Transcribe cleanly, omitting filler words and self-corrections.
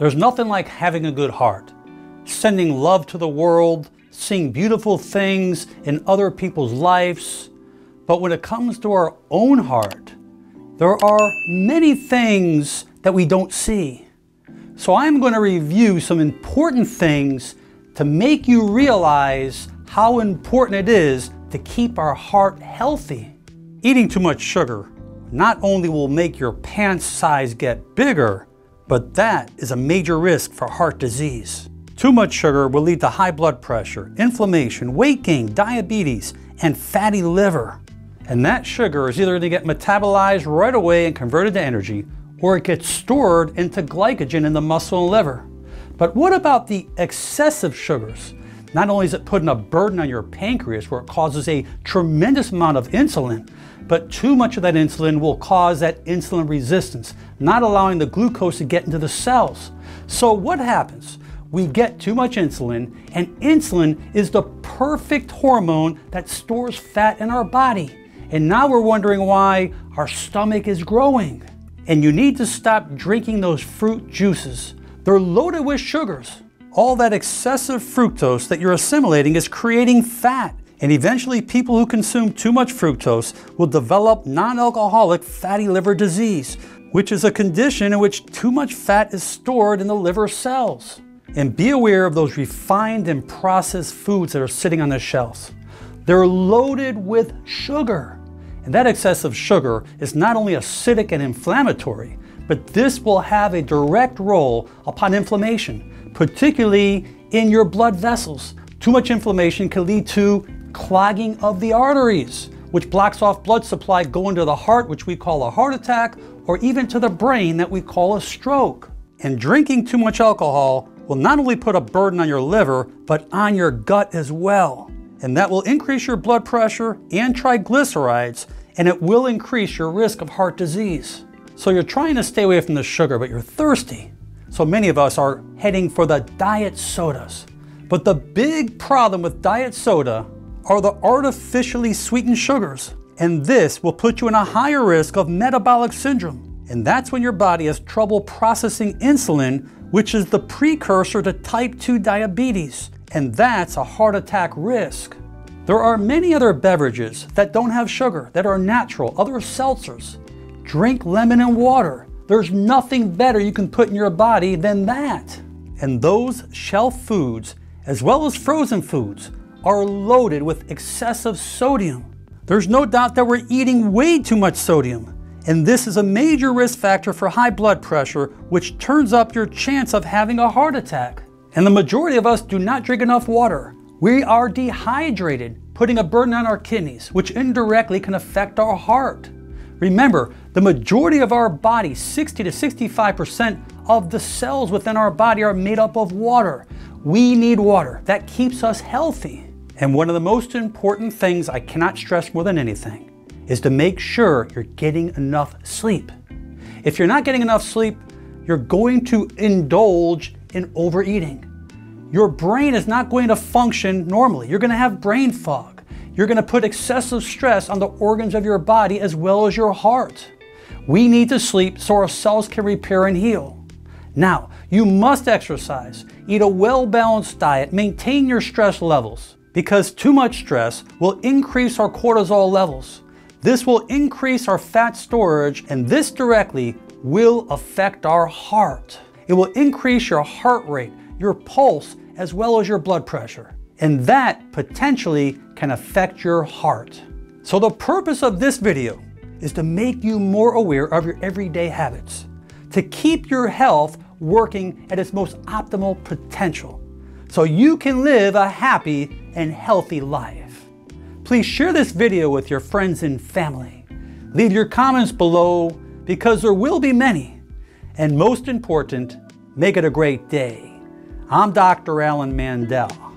There's nothing like having a good heart, sending love to the world, seeing beautiful things in other people's lives. But when it comes to our own heart, there are many things that we don't see. So I'm going to review some important things to make you realize how important it is to keep our heart healthy. Eating too much sugar not only will make your pants size get bigger, but that is a major risk for heart disease. Too much sugar will lead to high blood pressure, inflammation, weight gain, diabetes, and fatty liver. And that sugar is either going to get metabolized right away and converted to energy, or it gets stored into glycogen in the muscle and liver. But what about the excessive sugars? Not only is it putting a burden on your pancreas where it causes a tremendous amount of insulin, but too much of that insulin will cause that insulin resistance, not allowing the glucose to get into the cells. So what happens? We get too much insulin, and insulin is the perfect hormone that stores fat in our body. And now we're wondering why our stomach is growing. And you need to stop drinking those fruit juices. They're loaded with sugars. All that excessive fructose that you're assimilating is creating fat. And eventually people who consume too much fructose will develop non-alcoholic fatty liver disease, which is a condition in which too much fat is stored in the liver cells. And be aware of those refined and processed foods that are sitting on the shelves. They're loaded with sugar. And that excessive sugar is not only acidic and inflammatory, but this will have a direct role upon inflammation, particularly in your blood vessels. Too much inflammation can lead to clogging of the arteries, which blocks off blood supply going to the heart, which we call a heart attack, or even to the brain that we call a stroke. And drinking too much alcohol will not only put a burden on your liver, but on your gut as well. And that will increase your blood pressure and triglycerides, and it will increase your risk of heart disease. So you're trying to stay away from the sugar, but you're thirsty. So many of us are heading for the diet sodas. But the big problem with diet soda are the artificially sweetened sugars. And this will put you in a higher risk of metabolic syndrome. And that's when your body has trouble processing insulin, which is the precursor to type 2 diabetes. And that's a heart attack risk. There are many other beverages that don't have sugar, that are natural, other seltzers. Drink lemon and water. There's nothing better you can put in your body than that. And those shelf foods, as well as frozen foods, are loaded with excessive sodium. There's no doubt that we're eating way too much sodium. And this is a major risk factor for high blood pressure, which turns up your chance of having a heart attack. And the majority of us do not drink enough water. We are dehydrated, putting a burden on our kidneys, which indirectly can affect our heart. Remember, the majority of our body, 60 to 65% of the cells within our body are made up of water. We need water. That keeps us healthy. And one of the most important things I cannot stress more than anything is to make sure you're getting enough sleep. If you're not getting enough sleep, you're going to indulge in overeating. Your brain is not going to function normally. You're going to have brain fog. You're going to put excessive stress on the organs of your body as well as your heart. We need to sleep so our cells can repair and heal. Now, you must exercise, eat a well-balanced diet, maintain your stress levels, because too much stress will increase our cortisol levels. This will increase our fat storage, and this directly will affect our heart. It will increase your heart rate, your pulse, as well as your blood pressure. And that potentially can affect your heart. So the purpose of this video is to make you more aware of your everyday habits, to keep your health working at its most optimal potential, so you can live a happy and healthy life. Please share this video with your friends and family. Leave your comments below, because there will be many. And most important, make it a great day. I'm Dr. Alan Mandell.